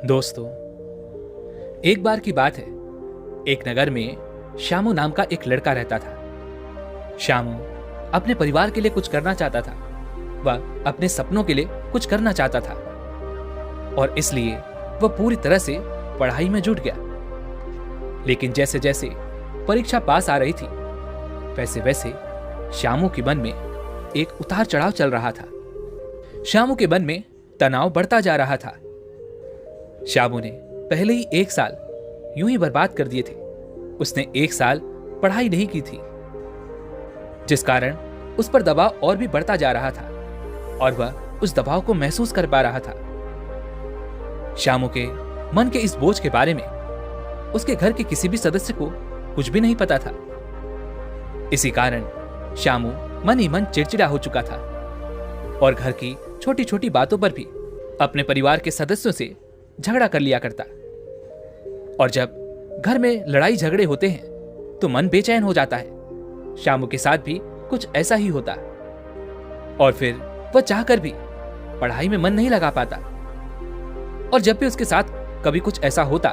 दोस्तों, एक बार की बात है। एक नगर में श्यामू नाम का एक लड़का रहता था। श्यामू अपने परिवार के लिए कुछ करना चाहता था। वह अपने सपनों के लिए कुछ करना चाहता था और इसलिए वह पूरी तरह से पढ़ाई में जुट गया। लेकिन जैसे जैसे परीक्षा पास आ रही थी, वैसे वैसे श्यामू के मन में एक उतार चढ़ाव चल रहा था। श्यामू के मन में तनाव बढ़ता जा रहा था। श्यामू ने पहले ही 1 साल यूं ही बर्बाद कर दिए थे। उसने 1 साल पढ़ाई नहीं की थी, जिस कारण उस पर दबाव और भी बढ़ता जा रहा था और वह उस दबाव को महसूस कर पा रहा था। श्यामू के मन के इस बोझ के बारे में उसके घर के किसी भी सदस्य को कुछ भी नहीं पता था। इसी कारण श्यामू मन ही मन चिड़चिड़ा हो चुका था और घर की छोटी छोटी बातों पर भी अपने परिवार के सदस्यों से झगड़ा कर लिया करता। और जब घर में लड़ाई झगड़े होते हैं तो मन बेचैन हो जाता है। श्यामू के साथ भी कुछ ऐसा ही होता और फिर वह चाहकर भी पढ़ाई में मन नहीं लगा पाता। और जब भी उसके साथ कभी कुछ ऐसा होता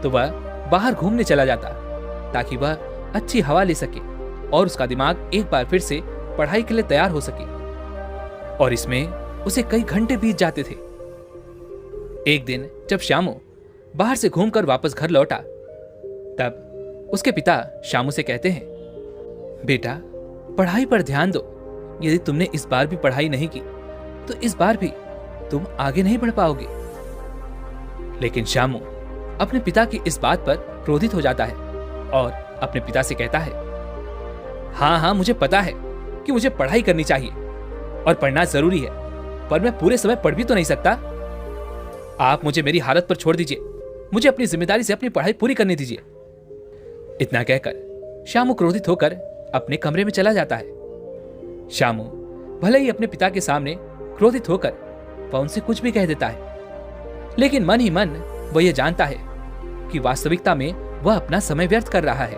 तो वह बाहर घूमने चला जाता ताकि वह अच्छी हवा ले सके और उसका दिमाग एक बार फिर से पढ़ाई के लिए तैयार हो सके। और इसमें उसे कई घंटे बीत जाते थे। एक दिन जब श्यामू बाहर से घूमकर वापस घर लौटा, तब उसके पिता श्यामू से कहते हैं, बेटा, पढ़ाई पर ध्यान दो। यदि तुमने इस बार भी पढ़ाई नहीं की तो इस बार भी तुम आगे नहीं बढ़ पाओगे। लेकिन श्यामू अपने पिता की इस बात पर क्रोधित हो जाता है और अपने पिता से कहता है, हाँ, मुझे पता है कि मुझे पढ़ाई करनी चाहिए और पढ़ना जरूरी है, पर मैं पूरे समय पढ़ भी तो नहीं सकता। आप मुझे मेरी हालत पर छोड़ दीजिए। मुझे अपनी जिम्मेदारी से अपनी पढ़ाई पूरी करने दीजिए। इतना कहकर श्यामू क्रोधित होकर अपने कमरे में चला जाता है। श्यामू भले ही अपने पिता के सामने क्रोधित होकर वह उनसे कुछ भी कह देता है, लेकिन मन ही मन वह यह जानता है कि वास्तविकता में वह अपना समय व्यर्थ कर रहा है,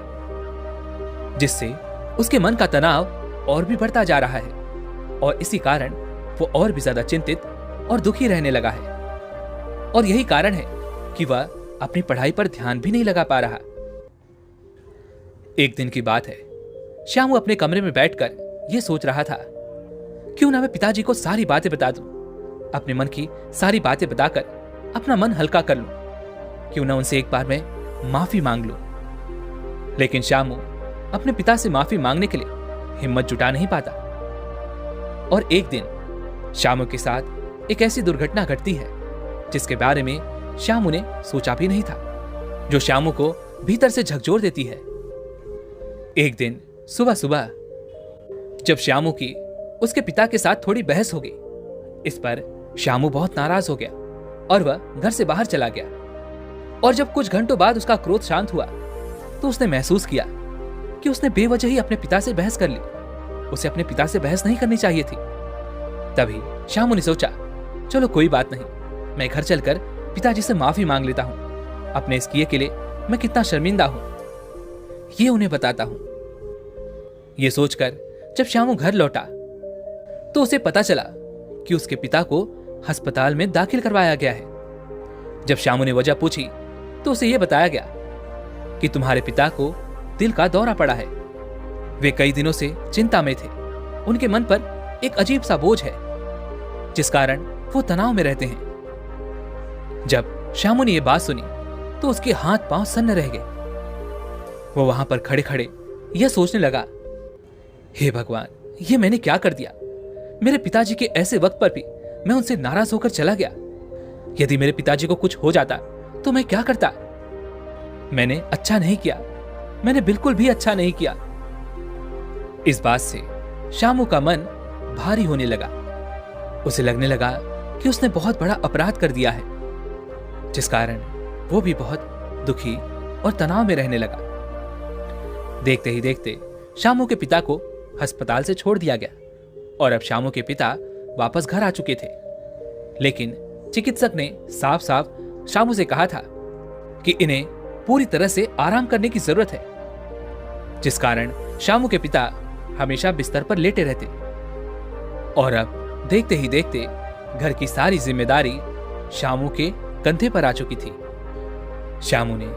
जिससे उसके मन का तनाव और भी बढ़ता जा रहा है और इसी कारण वो और भी ज्यादा चिंतित और दुखी रहने लगा है। और यही कारण है कि वह अपनी पढ़ाई पर ध्यान भी नहीं लगा पा रहा। एक दिन की बात है। श्यामू अपने कमरे में बैठकर यह सोच रहा था, क्यों ना मैं पिताजी को सारी बातें बता दूं, अपने मन की सारी बातें बताकर अपना मन हल्का कर लूं, क्यों ना उनसे एक बार मैं माफी मांग लूं। लेकिन श्यामू अपने पिता से माफी मांगने के लिए हिम्मत जुटा नहीं पाता। और एक दिन श्यामू के साथ एक ऐसी दुर्घटना घटती है जिसके बारे में श्यामू ने सोचा भी नहीं था, जो श्यामू को भीतर से झकझोर देती है। एक दिन सुबह सुबह जब श्यामू की उसके पिता के साथ थोड़ी बहस हो गई, इस पर श्यामू बहुत नाराज हो गया और वह घर से बाहर चला गया। और जब कुछ घंटों बाद उसका क्रोध शांत हुआ तो उसने महसूस किया कि उसने बेवजह ही अपने पिता से बहस कर ली। उसे अपने पिता से बहस नहीं करनी चाहिए थी। तभी श्यामू ने सोचा, चलो कोई बात नहीं, मैं घर चलकर पिताजी से माफी मांग लेता हूं। अपने इस किए के लिए मैं कितना शर्मिंदा हूं, ये उन्हें बताता हूं। ये सोचकर जब श्यामू घर लौटा तो उसे पता चला कि उसके पिता को अस्पताल में दाखिल करवाया गया है। जब श्यामू ने वजह पूछी तो उसे यह बताया गया कि तुम्हारे पिता को दिल का दौरा पड़ा है। वे कई दिनों से चिंता में थे। उनके मन पर एक अजीब सा बोझ है, जिस कारण वो तनाव में रहते हैं। जब श्यामू ने यह बात सुनी तो उसके हाथ पांव सन्न रह गए। वो वहां पर खड़े खड़े यह सोचने लगा, हे भगवान, ये मैंने क्या कर दिया। मेरे पिताजी के ऐसे वक्त पर भी मैं उनसे नाराज होकर चला गया। यदि मेरे पिताजी को कुछ हो जाता तो मैं क्या करता। मैंने अच्छा नहीं किया, मैंने बिल्कुल भी अच्छा नहीं किया। इस बात से श्यामू का मन भारी होने लगा। उसे लगने लगा कि उसने बहुत बड़ा अपराध कर दिया है, जिस कारण वो भी बहुत दुखी और तनाव में रहने लगा। देखते ही देखते श्यामू के पिता को अस्पताल से छोड़ दिया गया और अब श्यामू के पिता वापस घर आ चुके थे। लेकिन चिकित्सक ने साफ साफ श्यामू से कहा था कि इन्हें पूरी तरह से आराम करने की जरूरत है, जिस कारण श्यामू के पिता हमेशा बिस्तर पर लेटे रहते। और अब देखते ही देखते घर की सारी जिम्मेदारी श्यामू के कंधे पर आ चुकी थी। श्यामू ने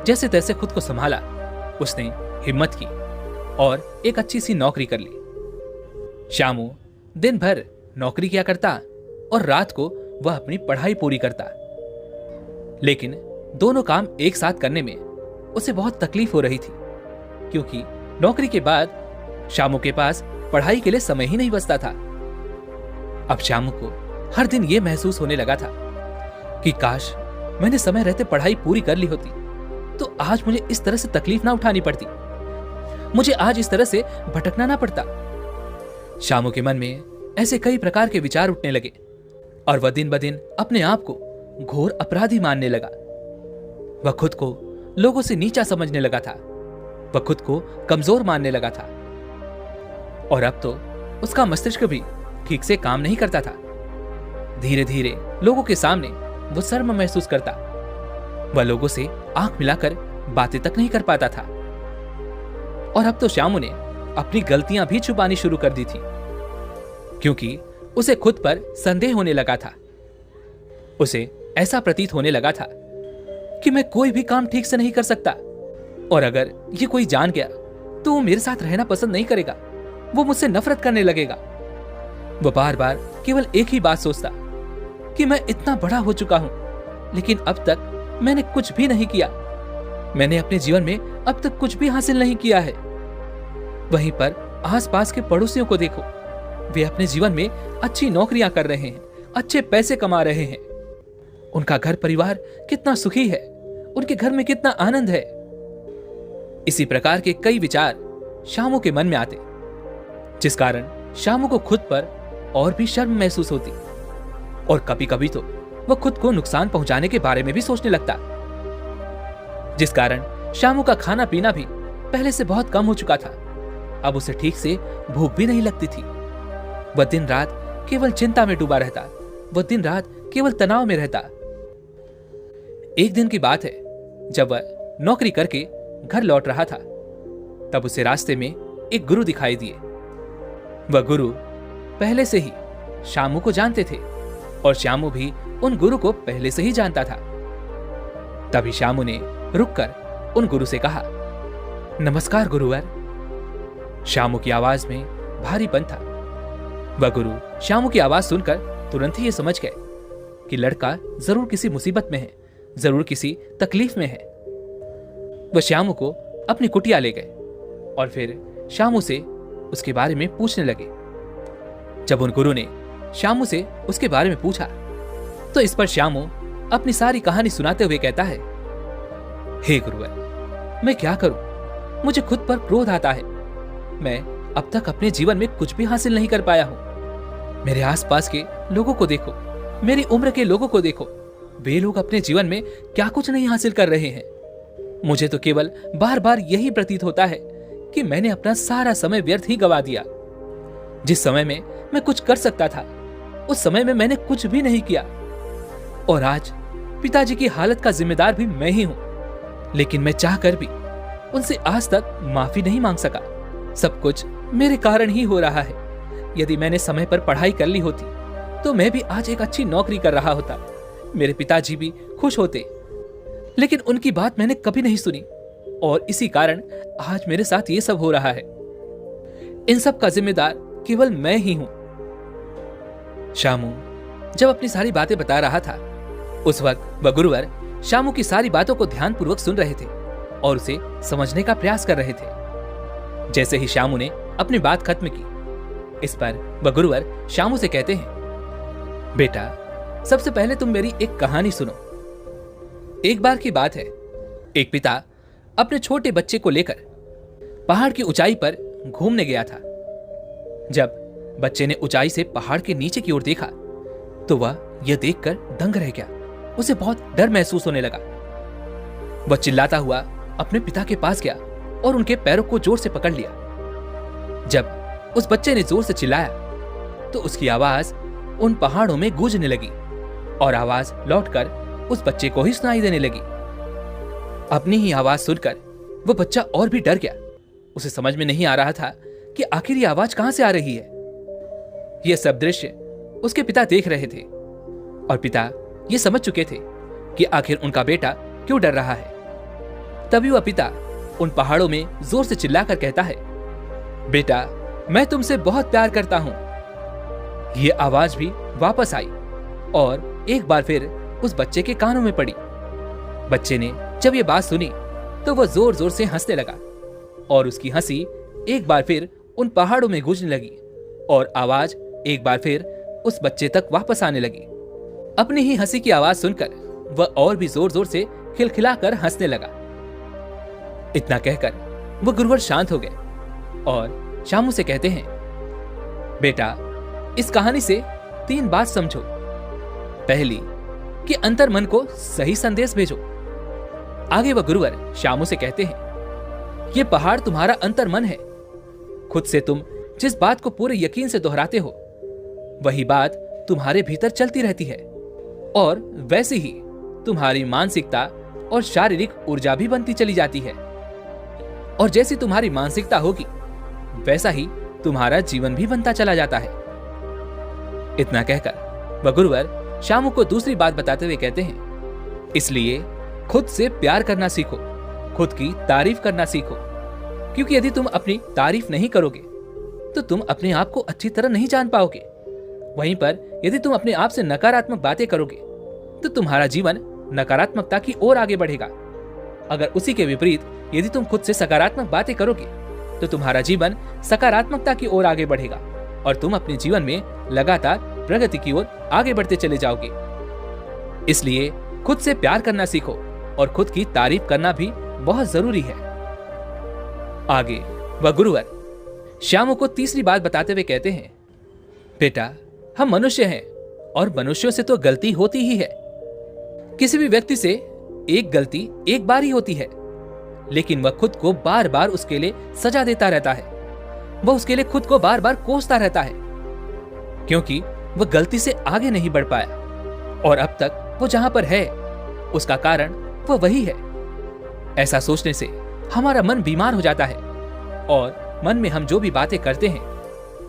जैसे तैसे खुद को संभाला। उसने हिम्मत की और एक अच्छी सी नौकरी कर ली। श्यामू दिन भर नौकरी किया करता और रात को वह अपनी पढ़ाई पूरी करता। लेकिन दोनों काम एक साथ करने में उसे बहुत तकलीफ हो रही थी, क्योंकि नौकरी के बाद श्यामू के पास पढ़ाई के लिए समय ही नहीं बचता था। अब श्यामू को हर दिन यह महसूस होने लगा था कि काश मैंने समय रहते पढ़ाई पूरी कर ली होती, तो आज मुझे इस तरह से तकलीफ ना उठानी पड़ती, मुझे आज इस तरह से भटकना ना पड़ता। श्यामू के मन में ऐसे कई प्रकार के विचार उठने लगे और वह दिन ब दिन अपने आप को घोर अपराधी मानने लगा। वह खुद को लोगों से नीचा समझने लगा था। वह खुद को कमजोर मानने लगा था और अब तो उसका मस्तिष्क भी ठीक से काम नहीं करता था। धीरे धीरे लोगों के सामने वो शर्म महसूस करता। वह लोगों से आंख मिलाकर बातें तक नहीं कर पाता था। और अब तो श्यामू ने अपनी गलतियां भी छुपानी शुरू कर दी थी, क्योंकि उसे खुद पर संदेह होने लगा था। उसे ऐसा प्रतीत होने लगा था कि मैं कोई भी काम ठीक से नहीं कर सकता, और अगर ये कोई जान गया तो वो मेरे साथ रहना पसंद नहीं करेगा, वो मुझसे नफरत करने लगेगा। वो बार बार केवल एक ही बात सोचता कि मैं इतना बड़ा हो चुका हूं, लेकिन अब तक मैंने कुछ भी नहीं किया। मैंने अपने जीवन में अब तक कुछ भी हासिल नहीं किया है। वहीं पर आसपास के पड़ोसियों को देखो, वे अपने जीवन में अच्छी नौकरियां कर रहे हैं, अच्छे पैसे कमा रहे हैं। उनका घर परिवार कितना सुखी है, उनके घर में कितना आनंद है। इसी प्रकार के कई विचार श्यामू के मन में आते, जिस कारण श्यामू को खुद पर और भी शर्म महसूस होती और कभी कभी तो वह खुद को नुकसान पहुंचाने के बारे में भी सोचने लगता, जिस कारण श्यामू का खाना पीना भी पहले से बहुत कम हो चुका था। अब उसे ठीक से भूख भी नहीं लगती थी। वह दिन रात केवल चिंता में डूबा रहता, वह दिन रात केवल तनाव में रहता। एक दिन की बात है, जब वह नौकरी करके घर लौट रहा था, तब उसे रास्ते में एक गुरु दिखाई दिए। वह गुरु पहले से ही श्यामू को जानते थे और श्यामू भी उन गुरु को पहले से ही जानता था। तभी श्यामू ने रुककर उन गुरु से कहा, नमस्कार गुरुवर। श्यामू की आवाज में भारीपन था। वह गुरु श्यामू की आवाज सुनकर तुरंत ही ये समझ गए कि लड़का जरूर किसी मुसीबत में है, जरूर किसी तकलीफ में है। वह श्यामू को अपनी कुटिया ले गए और फिर श्यामू से उसके बारे में पूछने लगे। जब उन गुरु ने श्यामू से उसके बारे में पूछा, तो इस पर श्यामू अपनी सारी कहानी सुनाते हुए कहता है, हे गुरुवर, मैं क्या करूं? मुझे खुद पर क्रोध आता है। मैं अब तक अपने जीवन में कुछ भी हासिल नहीं कर पाया हूं। मेरे आसपास के लोगों को देखो, मेरी उम्र के लोगों को देखो, वे लोग अपने जीवन में क्या कुछ नहीं हासिल कर रहे हैं। मुझे तो केवल बार बार यही प्रतीत होता है कि मैंने अपना सारा समय व्यर्थ ही गवा दिया। जिस समय में मैं कुछ कर सकता था, उस समय में मैंने कुछ भी नहीं किया। और आज पिताजी की हालत का जिम्मेदार भी मैं ही हूं, लेकिन मैं चाहकर भी उनसे आज तक माफी नहीं मांग सका। सब कुछ मेरे कारण ही हो रहा है। यदि मैंने समय पर पढ़ाई कर ली होती, तो मैं भी आज एक अच्छी नौकरी कर रहा होता। मेरे पिताजी भी खुश होते, लेकिन उनकी बात मैंने कभी नहीं सुनी और इसी कारण आज मेरे साथ ये सब हो रहा है। इन सब का जिम्मेदार केवल मैं ही हूं। श्यामू जब अपनी सारी बातें बता रहा था, उस वक्त वह गुरुवर श्यामू की सारी बातों को ध्यानपूर्वक सुन रहे थे और उसे समझने का प्रयास कर रहे थे। जैसे ही श्यामू ने अपनी बात खत्म की, इस पर वह गुरुवर श्यामू से कहते हैं, बेटा, सबसे पहले तुम मेरी एक कहानी सुनो। एक बार की बात है, एक पिता अपने छोटे बच्चे को लेकर पहाड़ की ऊंचाई पर घूमने गया था। जब बच्चे ने ऊंचाई से पहाड़ के नीचे की ओर देखा, तो वह यह देखकर दंग रह गया। उसे बहुत डर महसूस होने लगा। वह चिल्लाता हुआ अपने पिता के पास गया और उनके पैरों को जोर से पकड़ लिया। जब उस बच्चे ने जोर से चिल्लाया, तो उसकी आवाज उन पहाड़ों में गूंजने लगी और आवाज लौटकर उस बच्चे को ही सुनाई देने लगी। अपनी ही आवाज सुनकर वो बच्चा और भी डर गया। उसे समझ में नहीं आ रहा था कि आखिर ये आवाज कहां से आ रही है। यह सब दृश्य उसके पिता देख रहे थे और पिता ये समझ चुके थे कि आखिर उनका बेटा क्यों डर रहा है। तभी वह पिता उन पहाड़ों में जोर से चिल्लाकर कहता है, बेटा मैं तुमसे बहुत प्यार करता हूं। ये आवाज भी वापस आई और एक बार फिर उस बच्चे के कानों में पड़ी। बच्चे ने जब ये बात सुनी तो वह जोर जोर से हंसने लगा और उसकी हंसी एक बार फिर उन पहाड़ों में गूंजने लगी और आवाज एक बार फिर उस बच्चे तक वापस आने लगी। अपनी ही हंसी की आवाज सुनकर वह और भी जोर जोर से खिलखिलाकर हंसने लगा। इतना कहकर वह गुरुवर शांत हो गए और शामू से कहते हैं, बेटा इस कहानी से 3 बात समझो। पहली कि अंतर्मन को सही संदेश भेजो। आगे वह गुरुवर शामू से कहते हैं, यह पहाड़ तुम्हारा अंतर्मन है। खुद से तुम जिस बात को पूरे यकीन से दोहराते हो वही बात तुम्हारे भीतर चलती रहती है और वैसे ही तुम्हारी मानसिकता और शारीरिक ऊर्जा भी बनती चली जाती है और जैसी तुम्हारी मानसिकता होगी वैसा ही तुम्हारा जीवन भी बनता चला जाता है। इतना कहकर वह गुरुवर शामू को दूसरी बात बताते हुए कहते हैं, इसलिए खुद से प्यार करना सीखो, खुद की तारीफ करना सीखो, क्योंकि यदि तुम अपनी तारीफ नहीं करोगे तो तुम अपने आप को अच्छी तरह नहीं जान पाओगे। वहीं पर यदि तुम अपने आप से नकारात्मक बातें करोगे तो तुम्हारा जीवन नकारात्मकता की ओर आगे बढ़ेगा। अगर उसी के विपरीत यदि तुम खुद से सकारात्मक बातें करोगे तो तुम्हारा जीवन सकारात्मकता की ओर आगे बढ़ेगा और तुम अपने जीवन में लगातार प्रगति की ओर आगे बढ़ते चले जाओगे। इसलिए खुद से प्यार करना सीखो और खुद की तारीफ करना भी बहुत जरूरी है। आगे वह गुरुवर श्यामू को तीसरी बात बताते हुए कहते हैं, बेटा हम मनुष्य हैं और मनुष्यों से तो गलती होती ही है। किसी भी व्यक्ति से एक गलती एक बार ही होती है, लेकिन वह खुद को बार बार उसके लिए सजा देता रहता है। वह उसके लिए खुद को बार बार कोसता रहता है क्योंकि वह गलती से आगे नहीं बढ़ पाया और अब तक वो जहां पर है उसका कारण वह वही है। ऐसा सोचने से हमारा मन बीमार हो जाता है और मन में हम जो भी बातें करते हैं,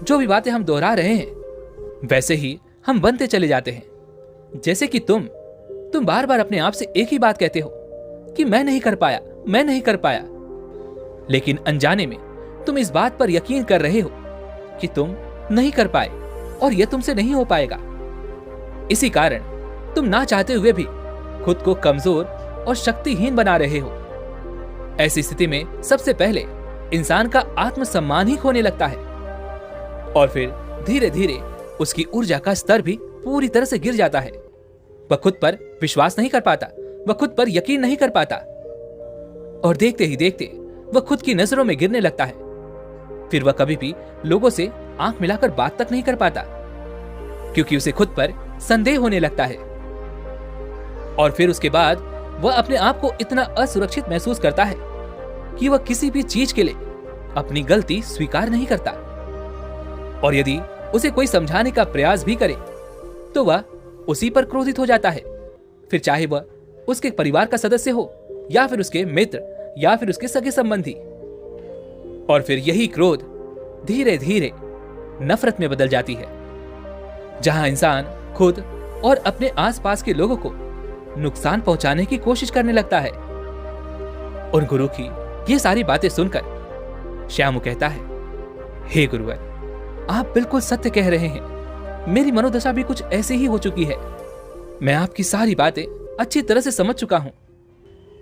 जो भी बातें हम दोहरा रहे हैं, वैसे ही हम बनते चले जाते हैं। जैसे कि तुम बार बार अपने आप से एक ही बात कहते हो कि मैं नहीं कर पाया, मैं नहीं कर पाया, लेकिन अनजाने में तुम इस बात पर यकीन कर रहे हो कि तुम नहीं कर पाए और यह तुमसे नहीं हो पाएगा। इसी कारण तुम ना चाहते हुए भी खुद को कमजोर और शक्तिहीन बना रहे हो। ऐसी स्थिति में सबसे पहले इंसान का आत्मसम्मान ही खोने लगता है और फिर धीरे धीरे उसकी ऊर्जा का स्तर भी पूरी तरह से गिर जाता है। वह खुद पर विश्वास नहीं कर पाता, वह खुद पर यकीन नहीं कर पाता और देखते ही देखते वह खुद की नजरों में गिरने लगता है। फिर वह कभी भी लोगों से आंख मिलाकर बात तक नहीं कर पाता क्योंकि उसे खुद पर संदेह होने लगता है और फिर उसके बाद वह अपने आप को इतना असुरक्षित महसूस करता है कि वह किसी भी चीज के लिए अपनी गलती स्वीकार नहीं करता और यदि उसे कोई समझाने का प्रयास भी करे तो वह उसी पर क्रोधित हो जाता है, फिर चाहे वह उसके परिवार का सदस्य हो या फिर उसके मित्र या फिर उसके सगे संबंधी। और फिर यही क्रोध धीरे धीरे नफरत में बदल जाती है, जहां इंसान खुद और अपने आसपास के लोगों को नुकसान पहुंचाने की कोशिश करने लगता है। और गुरु की ये सारी बातें सुनकर श्यामू कहता है, हे गुरुवर, आप बिल्कुल सत्य कह रहे हैं। मेरी मनोदशा भी कुछ ऐसी ही हो चुकी है। मैं आपकी सारी बातें अच्छी तरह से समझ चुका हूं,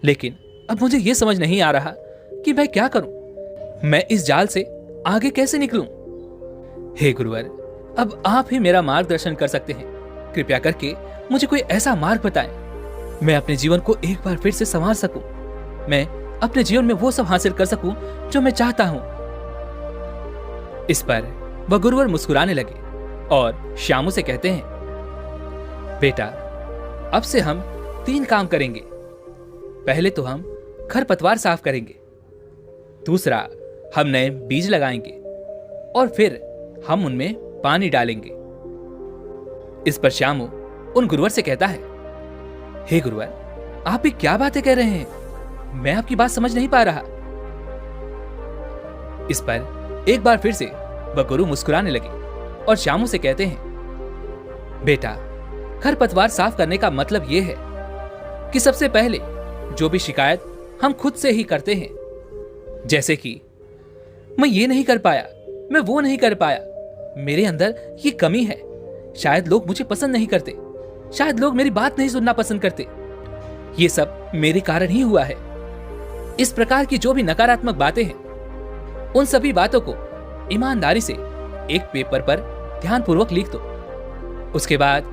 लेकिन अब मुझे यह समझ नहीं आ रहा कि मैं क्या करूं। मैं इस जाल से आगे कैसे निकलूं? हे गुरुवर, अब आप ही मेरा मार्गदर्शन कर सकते हैं। कृपया करके मुझे कोई ऐसा मार्ग बताएं, मैं अपने जीवन को एक बार फिर से संवार सकूं, मैं अपने जीवन में वो सब हासिल कर सकूं जो मैं चाहता हूं। इस पर वह गुरुवर मुस्कुराने लगे और श्यामू से कहते हैं, बेटा, अब से हम 3 काम करेंगे। पहले तो हम खरपतवार साफ करेंगे, दूसरा हम नए बीज लगाएंगे और फिर हम उनमें पानी डालेंगे। इस पर श्यामू उन गुरुवर से कहता है, हे गुरुवर, आप भी क्या बातें कह रहे हैं? मैं आपकी बात समझ नहीं पा रहा। इस पर एक बार फिर से वह गुरु मुस्कुराने लगे और श्यामू से कहते हैं, बेटा, खरपतवार साफ करने का मतलब यह है कि सबसे पहले जो भी शिकायत हम खुद से ही करते हैं, जैसे कि मैं ये नहीं कर पाया, मैं वो नहीं कर पाया, मेरे अंदर ये कमी है, शायद लोग मुझे पसंद नहीं करते, शायद लोग मेरी बात नहीं सुनना पसंद करते, ये सब मेरे कारण ही हुआ है। इस प्रकार की जो भी नकारात्मक बातें हैं, उन सभी बातों को ईमानदारी से एक पेपर पर ध्यानपूर्वक लिख दो। उसके बाद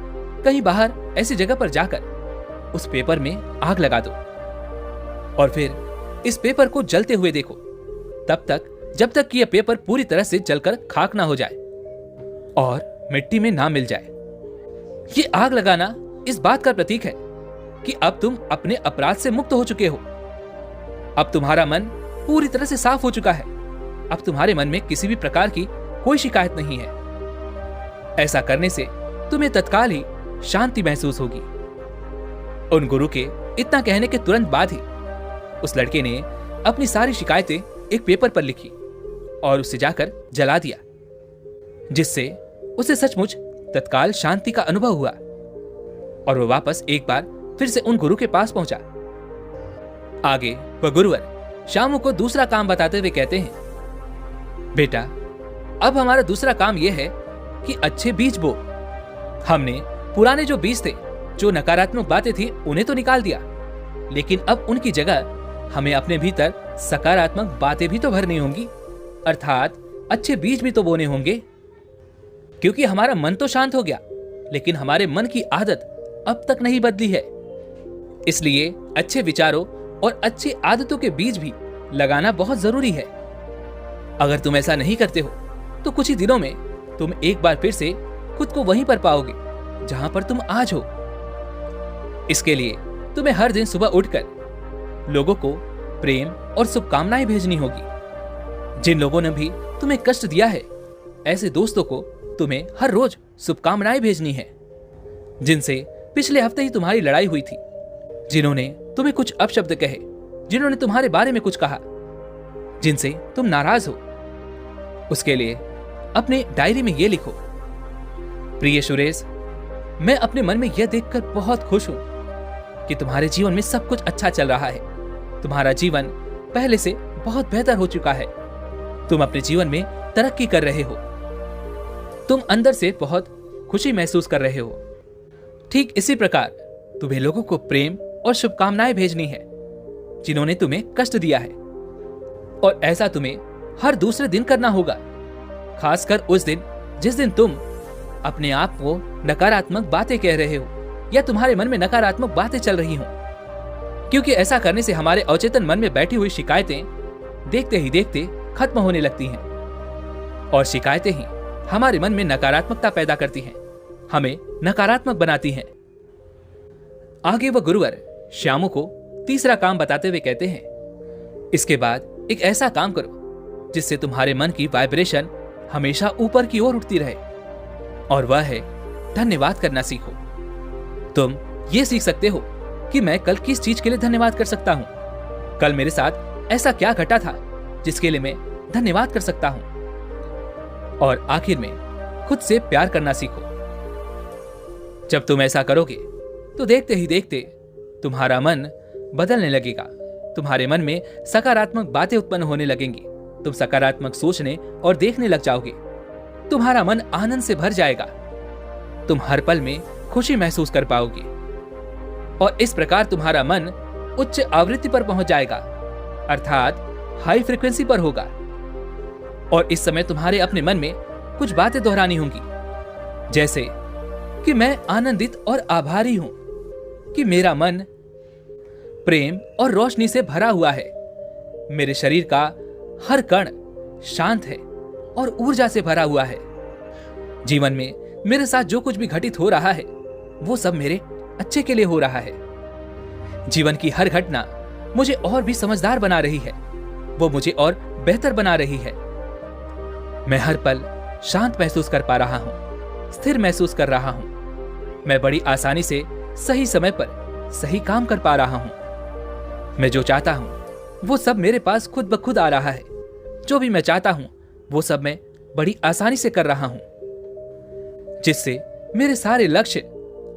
कहीं बाहर ऐसी जगह पर जाकर उस पेपर में आग लगा दो और फिर इस पेपर को जलते हुए देखो, तब तक जब तक कि यह पेपर पूरी तरह से जलकर खाक ना हो जाए और मिट्टी में ना मिल जाए। ये आग लगाना इस बात का प्रतीक है कि अब तुम अपने अपराध से मुक्त हो चुके हो। अब तुम्हारा मन पूरी तरह से साफ हो चुका है। अब तुम्हारे मन में किसी भी प्रकार की कोई शिकायत नहीं है। ऐसा करने से तुम्हें तत्काल ही शांति महसूस होगी। उन गुरु के इतना कहने के तुरंत बाद ही उस लड़के ने अपनी सारी शिकायतें एक पेपर पर लिखी और उसे जाकर जला दिया, जिससे उसे सचमुच तत्काल शांति का अनुभव हुआ और वह वापस एक बार फिर से उन गुरु के पास पहुंचा। आगे वह गुरुवर श्यामू को दूसरा काम बताते हुए कहते हैं, बेटा, अब हमारा दूसरा काम यह है कि अच्छे बीज बो। हमने पुराने जो बीज थे, जो नकारात्मक बातें थी, उन्हें तो निकाल दिया, लेकिन अब उनकी जगह हमें अपने भीतर सकारात्मक बातें भी तो भरनी होंगी, अर्थात अच्छे बीज भी तो बोने होंगे। क्योंकि हमारा मन तो शांत हो गया, लेकिन हमारे मन की आदत अब तक नहीं बदली है। इसलिए अच्छे विचारों और अच्छी आदतों के बीज भी लगाना बहुत जरूरी है। अगर तुम ऐसा नहीं करते हो तो कुछ ही दिनों में तुम एक बार फिर से खुद को वहीं पर पाओगे जहां पर तुम आज हो। इसके लिए तुम्हें हर दिन सुबह उठकर लोगों को प्रेम और शुभकामनाएं भेजनी होगी। जिन लोगों ने भी तुम्हें कष्ट दिया है, ऐसे दोस्तों को तुम्हें हर रोज शुभकामनाएं भेजनी है। जिनसे पिछले हफ्ते ही तुम्हारी लड़ाई हुई थी, जिन्होंने तुम्हें कुछ अपशब्द कहे, जिन्होंने तुम्हारे बारे में कुछ कहा, जिनसे तुम नाराज हो, उसके लिए अपने डायरी में यह लिखो, प्रिय सुरेश, मैं अपने मन में यह देखकर बहुत खुश हूं कि तुम्हारे जीवन में सब कुछ अच्छा चल रहा है। तुम्हारा जीवन पहले से बहुत बेहतर हो चुका है। तुम अपने जीवन में तरक्की कर रहे हो। तुम अंदर से बहुत खुशी महसूस कर रहे हो। ठीक इसी प्रकार तुम्हें लोगों को प्रेम और शुभकामनाएं भेजनी है जिन्होंने तुम्हें कष्ट दिया है, और ऐसा तुम्हें हर दूसरे दिन करना होगा, खासकर उस दिन जिस दिन तुम अपने आप को नकारात्मक बातें कह रहे हो या तुम्हारे मन में नकारात्मक बातें चल रही हो। क्योंकि ऐसा करने से हमारे अवचेतन मन में बैठी हुई शिकायतें देखते ही देखते खत्म होने लगती हैं, और शिकायतें ही हमारे मन में नकारात्मकता पैदा करती हैं, हमें नकारात्मक बनाती हैं। आगे वह गुरुवर श्यामू को तीसरा काम बताते हुए कहते हैं, इसके बाद एक ऐसा काम करो जिससे तुम्हारे मन की वाइब्रेशन हमेशा ऊपर की ओर उठती रहे, और वह है धन्यवाद करना सीखो। तुम ये सीख सकते हो कि मैं कल किस चीज के लिए धन्यवाद कर सकता हूं, कल मेरे साथ ऐसा क्या घटा था जिसके लिए मैं धन्यवाद कर सकता हूं, और आखिर में खुद से प्यार करना सीखो। जब तुम ऐसा करोगे तो देखते ही देखते तुम्हारा मन बदलने लगेगा। तुम्हारे मन में सकारात्मक बातें उत्पन्न होने लगेंगी। तुम सकारात्मक सोचने और देखने लग जाओगे। तुम्हारा मन आनंद से भर जाएगा। तुम हर पल में खुशी महसूस कर पाओगे, और इस प्रकार तुम्हारा मन उच्च आवृत्ति पर पहुंच जाएगा, अर्थात हाई फ्रीक्वेंसी पर होगा। और इस समय तुम्हारे अपने मन में कुछ बातें दोहरानी होंगी, जैसे कि मैं आनंदित और आभारी हूं कि मेरा मन प्रेम और रोशनी से भरा हुआ है। मेरे शरीर का हर कण शांत है और ऊर्जा से भरा हुआ है। जीवन में मेरे साथ जो कुछ भी घटित हो रहा है वो सब मेरे अच्छे के लिए हो रहा है। जीवन की हर घटना मुझे और भी समझदार बना रही है, वो मुझे और बेहतर बना रही है। मैं हर पल शांत महसूस कर पा रहा हूं, स्थिर महसूस कर रहा हूं। मैं बड़ी आसानी से सही समय पर सही काम कर पा रहा हूं। मैं जो चाहता हूं वो सब मेरे पास खुद ब खुद आ रहा है। जो भी मैं चाहता हूं वो सब मैं बड़ी आसानी से कर रहा हूं, जिससे मेरे सारे लक्ष्य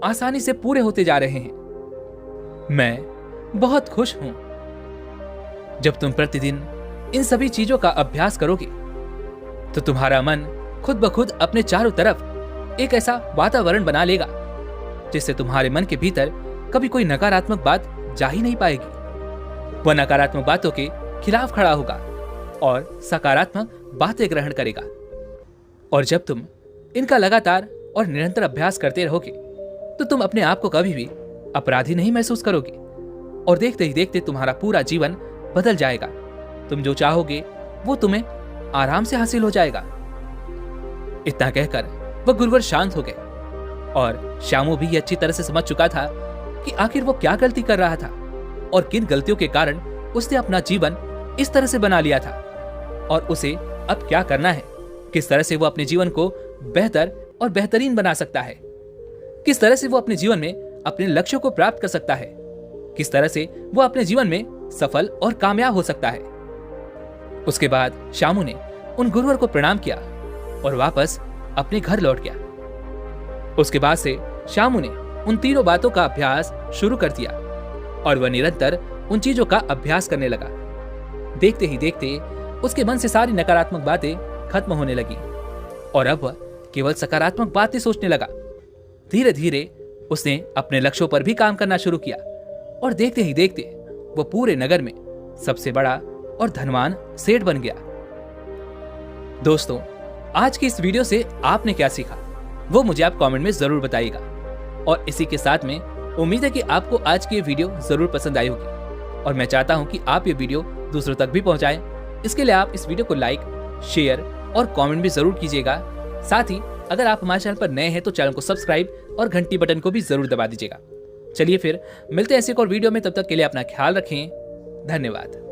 आसानी से पूरे होते जा रहे हैं। मैं बहुत खुश हूं। जब तुम प्रतिदिन इन सभी चीजों का अभ्यास करोगे तो तुम्हारा मन खुद ब खुद अपने चारों तरफ एक ऐसा वातावरण बना लेगा जिससे तुम्हारे मन के भीतर कभी कोई नकारात्मक बात जा ही नहीं पाएगी। वह नकारात्मक बातों के खिलाफ खड़ा होगा और सकारात्मक बातें ग्रहण करेगा। और जब तुम इनका लगातार और निरंतर अभ्यास करते रहोगे तो तुम अपने आप को कभी भी अपराधी नहीं महसूस करोगे और देखते ही देखते तुम्हारा पूरा जीवन बदल जाएगा। तुम जो चाहोगे वो तुम्हें आराम से हासिल हो जाएगा। इतना कहकर वह गुरुवर शांत हो गए और श्यामू भी अच्छी तरह से समझ चुका था कि आखिर वो क्या गलती कर रहा था और किन गलतियों के कारण उसने अपना जीवन इस तरह से बना लिया था और उसे अब क्या करना है, किस तरह से वो अपने जीवन को बेहतर और बेहतरीन बना सकता है, किस तरह से वो अपने जीवन में अपने लक्ष्यों को प्राप्त कर सकता है, किस तरह से वो अपने जीवन में सफल और कामयाब हो सकता है। उसके बाद श्यामू ने उन गुरुवर को प्रणाम किया और वापस अपने घर लौट गया। उसके बाद से श्यामू ने उन तीनों बातों का अभ्यास शुरू कर दिया और वह निरंतर उन चीजों का अभ्यास करने लगा। देखते ही देखते उसके मन से सारी नकारात्मक बातें खत्म होने लगी और अब वह केवल सकारात्मक बातें सोचने लगा। धीरे धीरे उसने अपने लक्ष्यों पर भी काम करना शुरू किया और देखते ही देखते वो पूरे नगर में सबसे बड़ा और धनवान सेठ बन गया। दोस्तों, आज की इस वीडियो से आपने क्या सीखा वो मुझे आप कमेंट में जरूर बताइएगा और इसी के साथ में उम्मीद है कि आपको आज की ये वीडियो जरूर पसंद आई होगी और मैं चाहता हूं कि आप ये वीडियो दूसरों तक भी पहुंचाएं। इसके लिए आप इस वीडियो को लाइक, शेयर और कमेंट भी जरूर कीजिएगा। साथ ही अगर आप हमारे चैनल पर नए हैं तो चैनल को सब्सक्राइब और घंटी बटन को भी जरूर दबा दीजिएगा। चलिए फिर मिलते हैं ऐसे एक और वीडियो में, तब तक के लिए अपना ख्याल रखें। धन्यवाद।